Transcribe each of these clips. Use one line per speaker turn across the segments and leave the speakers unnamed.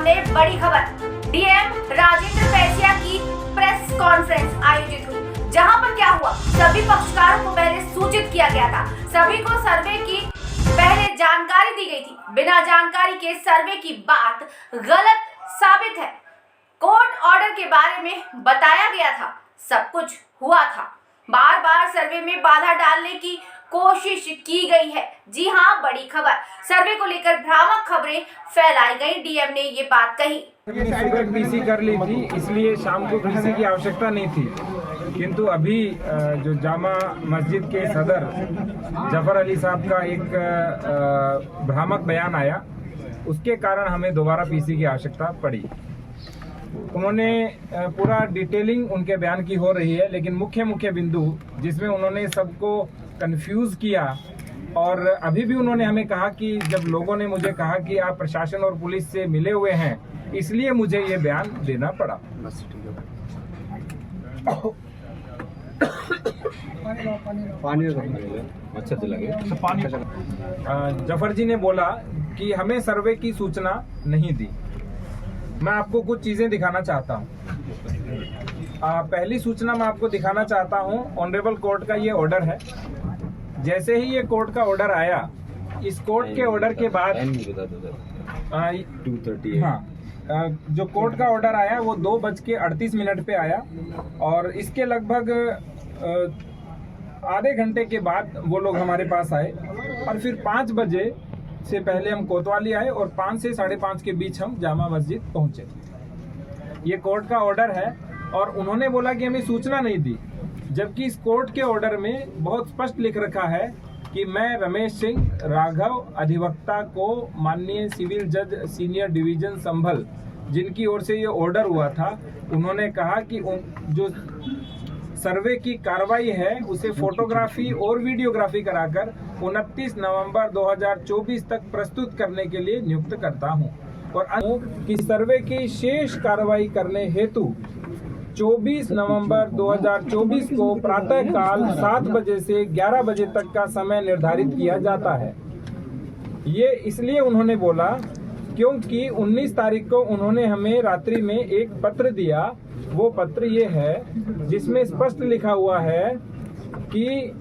सामने बड़ी खबर। डीएम राजेंद्र पैसिया की प्रेस कॉन्फ्रेंस आयोजित हुई, जहां पर क्या हुआ, सभी पक्षकारों को पहले सूचित किया गया था, सभी को सर्वे की पहले जानकारी दी गई थी। बिना जानकारी के सर्वे की बात गलत साबित है। कोर्ट ऑर्डर के बारे में बताया गया था, सब कुछ हुआ था। बार बार सर्वे में बाधा डालने की कोशिश की गई है। जी हां, बड़ी खबर। सर्वे को लेकर भ्रामक खबरें फैलाई गई। डीएम ने ये बात कही।
सुबह पीसी कर ली थी, इसलिए शाम को पीसी की आवश्यकता नहीं थी। किंतु अभी जो जामा मस्जिद के सदर जफर अली साहब का एक भ्रामक बयान आया, उसके कारण हमें दोबारा पीसी की आवश्यकता पड़ी। उन्होंने पूरा डिटेलिंग उनके बयान की हो रही है, लेकिन मुख्य बिंदु जिसमें उन्होंने सबको कंफ्यूज किया, और अभी भी उन्होंने हमें कहा कि जब लोगों ने मुझे कहा कि आप प्रशासन और पुलिस से मिले हुए हैं, इसलिए मुझे ये बयान देना पड़ा। जफर जी ने बोला कि हमें सर्वे की सूचना नहीं दी। मैं आपको कुछ चीजें दिखाना चाहता हूँ। पहली सूचना मैं आपको दिखाना चाहता हूँ, ऑनरेबल कोर्ट का ये ऑर्डर है। जैसे ही ये कोर्ट का ऑर्डर आया, इस कोर्ट के ऑर्डर के बाद 2:30 जो कोर्ट का ऑर्डर आया वो 2:38 पे आया, और इसके लगभग आधे घंटे के बाद वो लोग हमारे पास आए, और फिर 5 बजे से पहले हम कोतवाली आए, और 5 से 5:30 के बीच हम जामा मस्जिद पहुंचे। ये कोर्ट का ऑर्डर है, और उन्होंने बोला कि हमें सूचना नहीं दी, जबकि इस कोर्ट के ऑर्डर में बहुत स्पष्ट लिख रखा है कि मैं रमेश सिंह राघव अधिवक्ता को माननीय सिविल जज सीनियर डिवीजन संभल, जिनकी ओर से ये ऑर्डर हुआ था, उन्होंने कहा कि जो सर्वे की कार्रवाई है उसे फोटोग्राफी और वीडियोग्राफी कराकर 29 नवंबर 2024 तक प्रस्तुत करने के लिए नियुक्त करता हूं, और कि सर्वे की शेष कार्रवाई करने हेतु 24 नवंबर 2024 को प्रातःकाल 7 बजे से 11 बजे तक का समय निर्धारित किया जाता है। ये इसलिए उन्होंने बोला क्योंकि 19 तारीख को उन्होंने हमें रात्रि में एक पत्र दिया। वो पत्र ये है जिसमें स्पष्ट लिखा हुआ है कि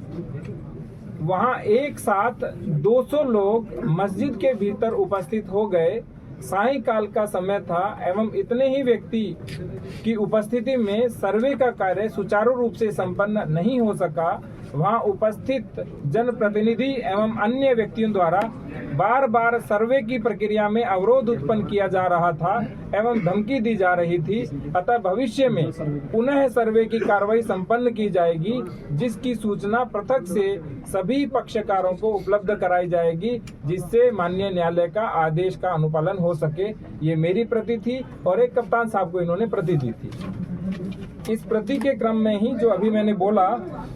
वहां एक साथ 200 लोग मस्जिद के भीतर उपस्थित हो गए। सायंकाल का समय था एवं इतने ही व्यक्ति की उपस्थिति में सर्वे का कार्य सुचारू रूप से संपन्न नहीं हो सका। वहां उपस्थित जनप्रतिनिधि एवं अन्य व्यक्तियों द्वारा बार बार सर्वे की प्रक्रिया में अवरोध उत्पन्न किया जा रहा था एवं धमकी दी जा रही थी। अतः भविष्य में पुनः सर्वे की कार्रवाई संपन्न की जाएगी, जिसकी सूचना पृथक से सभी पक्षकारों को उपलब्ध कराई जाएगी, जिससे माननीय न्यायालय का आदेश का अनुपालन हो सके। ये मेरी प्रति थी, और एक कप्तान साहब को इन्होंने प्रति दी थी। इस प्रति के क्रम में ही जो अभी मैंने बोला,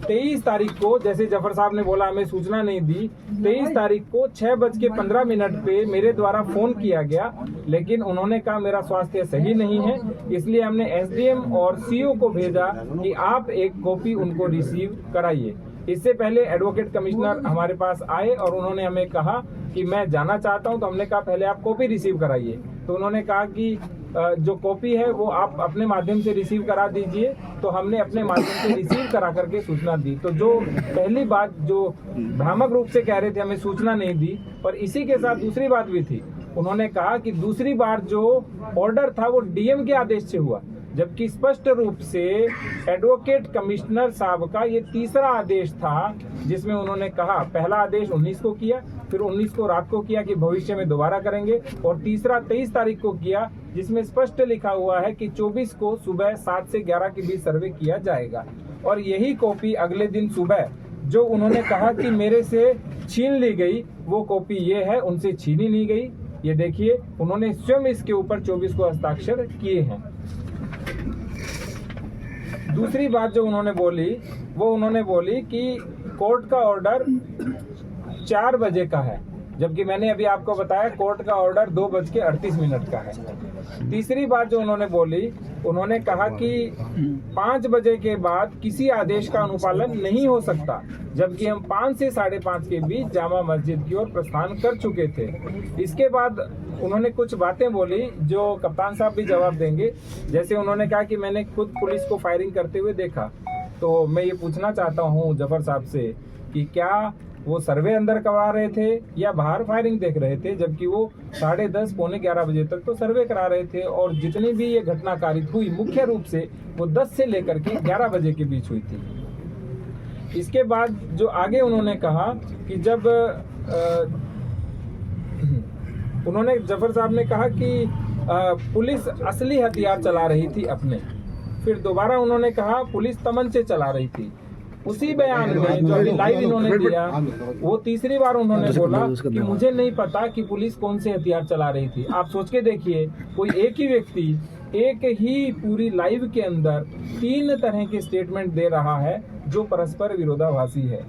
23 तारीख को, जैसे जफर साहब ने बोला हमें सूचना नहीं दी, 23 तारीख को 6:15 पे मेरे द्वारा फोन किया गया, लेकिन उन्होंने कहा मेरा स्वास्थ्य सही नहीं है, इसलिए हमने एसडीएम और सीओ को भेजा कि आप एक कॉपी उनको रिसीव कराइए। इससे पहले एडवोकेट कमिश्नर हमारे पास आए और उन्होंने हमें कहा कि मैं जाना चाहता हूं, तो हमने कहा पहले आप कॉपी रिसीव कराइए। तो उन्होंने कहा कि जो कॉपी है वो आप अपने माध्यम से रिसीव करा दीजिए। तो हमने अपने माध्यम से रिसीव करा करके सूचना दी। तो जो पहली बात जो भ्रामक रूप से कह रहे थे हमें सूचना नहीं दी, और इसी के साथ दूसरी बात भी थी। उन्होंने कहा कि दूसरी बार जो ऑर्डर था वो डीएम के आदेश से हुआ, जबकि स्पष्ट रूप से एडवोकेट कमिश्नर साहब का ये तीसरा आदेश था, जिसमें उन्होंने कहा पहला आदेश 19 को किया, फिर 19 को रात को किया कि भविष्य में दोबारा करेंगे, और तीसरा 23 तारीख को किया, जिसमें स्पष्ट लिखा हुआ है कि 24 को सुबह 7 से 11 के बीच सर्वे किया जाएगा। और यही कॉपी अगले दिन सुबह जो उन्होंने कहा कि मेरे से छीन ली गई, वो कॉपी ये है, उनसे छीनी नहीं गई। ये देखिए, उन्होंने स्वयं इसके ऊपर 24 को हस्ताक्षर किए हैं। दूसरी बात जो उन्होंने बोली कि कोर्ट का ऑर्डर 4 बजे का है, जबकि मैंने अभी आपको बताया कोर्ट का ऑर्डर 2:38 का है। तीसरी बात जो उन्होंने बोली, उन्होंने कहा कि 5 बजे के बाद किसी आदेश का अनुपालन नहीं हो सकता, जबकि हम 5 से 5:30 के बीच जामा मस्जिद की ओर प्रस्थान कर चुके थे। इसके बाद उन्होंने कुछ बातें बोली जो कप्तान साहब भी जवाब देंगे। जैसे उन्होंने कहा कि मैंने खुद पुलिस को फायरिंग करते हुए देखा। तो मैं ये पूछना चाहता हूँ जफर साहब से कि क्या वो सर्वे अंदर करवा रहे थे या बाहर फायरिंग देख रहे थे, जबकि वो 10:30 पौने 11 बजे तक तो सर्वे करा रहे थे। और जितनी भी ये घटना कारित हुई मुख्य रूप से वो 10 से लेकर के 11 बजे के बीच हुई थी। इसके बाद जो आगे उन्होंने कहा कि जब उन्होंने जफर साहब ने कहा कि पुलिस असली हथियार चला रही थी अपने। फिर दोबारा उन्होंने कहा पुलिस तमंचे चला रही थी। उसी बयान में जो अभी लाइव इन्होंने दिया, वो तीसरी बार उन्होंने बोला कि मुझे नहीं पता कि पुलिस कौन से हथियार चला रही थी। आप सोच के देखिए, कोई एक ही व्यक्ति एक ही पूरी लाइव के अंदर 3 तरह के स्टेटमेंट दे रहा है जो परस्पर विरोधाभासी है।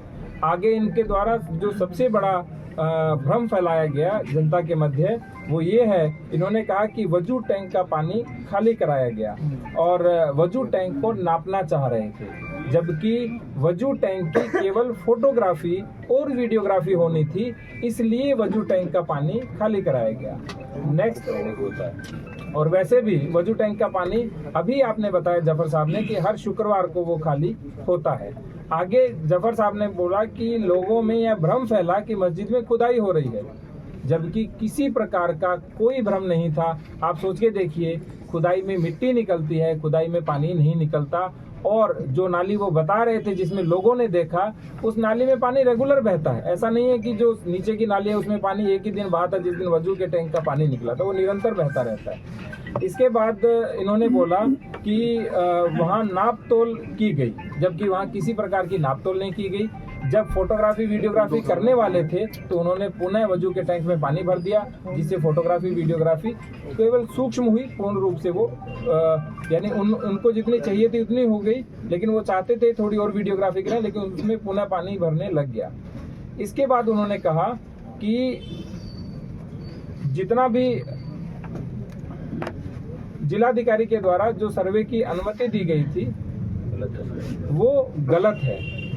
आगे इनके द्वारा जो सबसे बड़ा भ्रम फैलाया गया जनता के मध्य वो ये है, इन्होंने कहा कि वजू टैंक का पानी खाली कराया गया और वजू टैंक को नापना चाह रहे थे, जबकि वजू टैंक की केवल फोटोग्राफी और वीडियोग्राफी होनी थी, इसलिए वजू टैंक का पानी खाली कराया गया। नेक्स्ट होता है। और वैसे भी वजू टैंक का पानी अभी आपने बताया जफर साहब ने कि हर शुक्रवार को वो खाली होता है। आगे जफर साहब ने बोला कि लोगों में यह भ्रम फैला कि मस्जिद में खुदाई हो रही है, जबकि किसी प्रकार का कोई भ्रम नहीं था। आप सोच के देखिए, खुदाई में मिट्टी निकलती है, खुदाई में पानी नहीं निकलता। और जो नाली वो बता रहे थे जिसमें लोगों ने देखा, उस नाली में पानी रेगुलर बहता है। ऐसा नहीं है कि जो नीचे की नाली है उसमें पानी एक ही दिन बहा था, जिस दिन वजू के टैंक का पानी निकला था, वो निरंतर बहता रहता है। इसके बाद इन्होंने बोला कि वहाँ नाप तोल की गई, जबकि वहाँ किसी प्रकार की नाप तोल नहीं की गई। जब फोटोग्राफी वीडियोग्राफी करने वाले थे तो उन्होंने पुनः वजू के टैंक में पानी भर दिया, जिससे फोटोग्राफी वीडियोग्राफी केवल सूक्ष्म हुई, पूर्ण रूप से वो यानी उनको जितनी चाहिए थी उतनी हो गई, लेकिन वो चाहते थे थोड़ी और वीडियोग्राफी करें, लेकिन उसमें पुनः पानी भरने लग गया। इसके बाद उन्होंने कहा कि जितना भी जिलाधिकारी के द्वारा जो सर्वे की अनुमति दी गई थी वो गलत है।